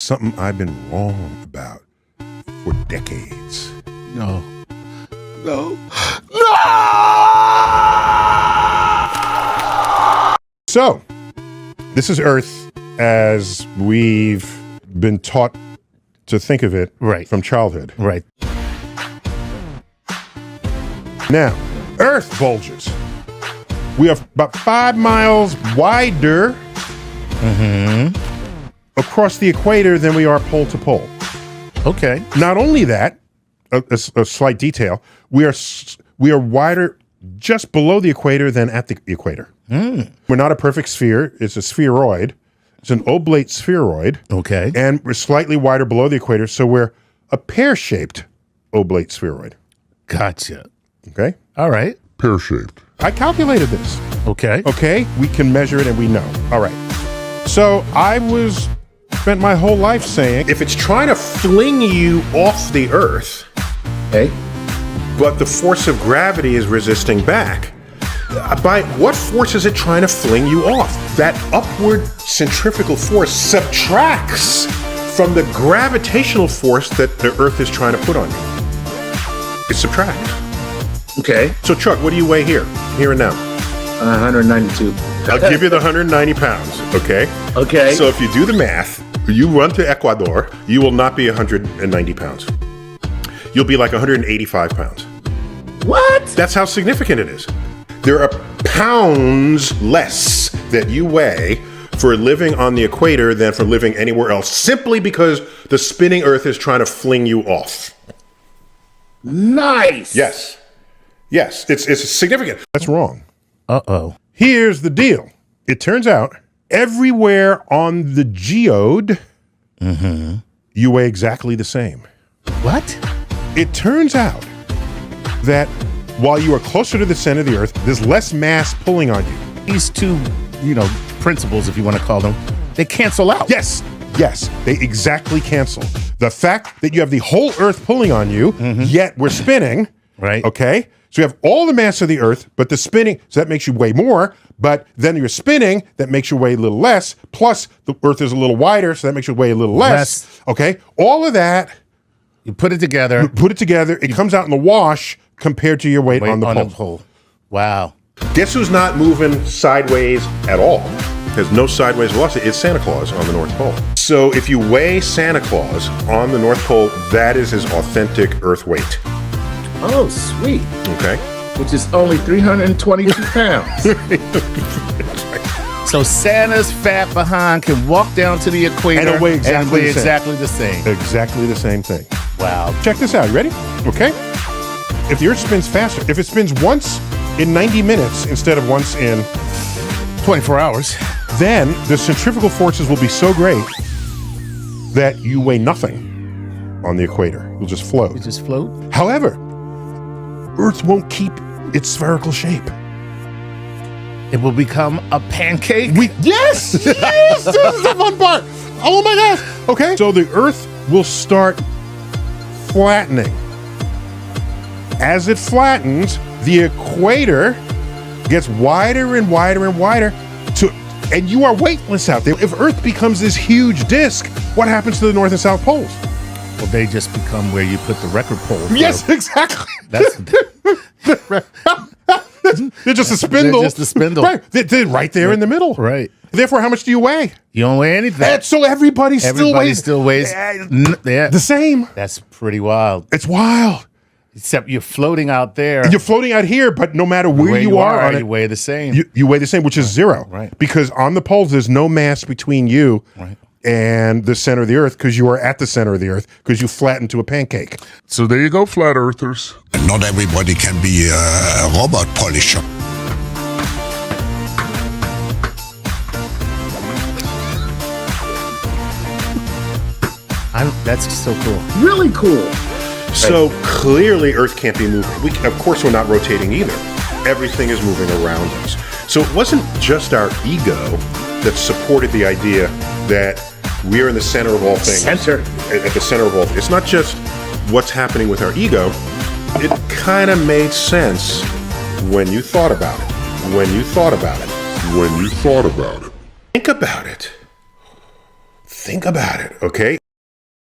Something I've been wrong about for decades. No. So, this is Earth as we've been taught to think of it from childhood. Right. Now, Earth bulges. We are about 5 miles wider across the equator than we are pole to pole. Okay. Not only that, a slight detail, we are wider just below the equator than at the equator. We're not a perfect sphere. It's a spheroid. It's an oblate spheroid. Okay. And we're slightly wider below the equator, so we're a pear-shaped oblate spheroid. Gotcha. Okay? All right. Pear-shaped. I calculated this. Okay. Okay? We can measure it and we know. All right. So I spent my whole life saying, if it's trying to fling you off the Earth, okay, but the force of gravity is resisting back, by what force is it trying to fling you off? That upward centrifugal force subtracts from the gravitational force that the Earth is trying to put on you. It subtracts. Okay. So Chuck, what do you weigh here and now? 192. I'll give you the 190 pounds, okay? Okay. So if you do the math, you run to Ecuador, you will not be 190 pounds. You'll be like 185 pounds. What? That's how significant it is. There are pounds less that you weigh for living on the equator than for living anywhere else, simply because the spinning Earth is trying to fling you off. Nice. Yes. Yes, it's significant. That's wrong. Uh-oh. Here's the deal. It turns out everywhere on the geode, you weigh exactly the same. What? It turns out that while you are closer to the center of the Earth, there's less mass pulling on you. These two, principles, if you want to call them, they cancel out. Yes, they exactly cancel. The fact that you have the whole Earth pulling on you, yet we're spinning, Right. okay? So you have all the mass of the Earth, but the spinning, so that makes you weigh more, but then you're spinning, that makes you weigh a little less, plus the Earth is a little wider, so that makes you weigh a little less. Okay? All of that, You put it together. it comes out in the wash compared to your weight on the pole. Wow. Guess who's not moving sideways at all? There's no sideways velocity. It's Santa Claus on the North Pole. So if you weigh Santa Claus on the North Pole, that is his authentic Earth weight. Oh, sweet. Okay? Which is only 322 pounds. So Santa's fat behind can walk down to the equator And weigh exactly the same. Exactly the same thing. Wow. Check this out. You ready? Okay? If the Earth spins faster, if it spins once in 90 minutes instead of once in 24 hours. then the centrifugal forces will be so great that you weigh nothing on the equator. You'll just float. You just float? However, Earth won't keep its spherical shape. It will become a pancake? Yes! This is the fun part! Oh my gosh! Okay, so the Earth will start flattening. As it flattens, the equator gets wider and wider and wider, and you are weightless out there. If Earth becomes this huge disk, what happens to the North and South poles? Well, they just become where you put the record pole. Yes, exactly. That's They're just a spindle. They're just a spindle. Right. They're right there in the middle. right. Therefore, how much do you weigh? You don't weigh anything. And so everybody still weighs the same. That's pretty wild. It's wild. Except you're floating out there. You're floating out here, but no matter where you are on it, you weigh the same. You weigh the same, which is zero. Right. Because on the poles, there's no mass between you and the center of the Earth, because you are at the center of the Earth, because you flatten to a pancake. So there you go, flat earthers. Not everybody can be a robot polisher. That's so cool. Really cool. So clearly Earth can't be moving. Of course we're not rotating either. Everything is moving around us. So it wasn't just our ego that supported the idea that we are in the center of all things. At the center of all things. It's not just what's happening with our ego. It kind of made sense when you thought about it. Think about it. think about it, okay?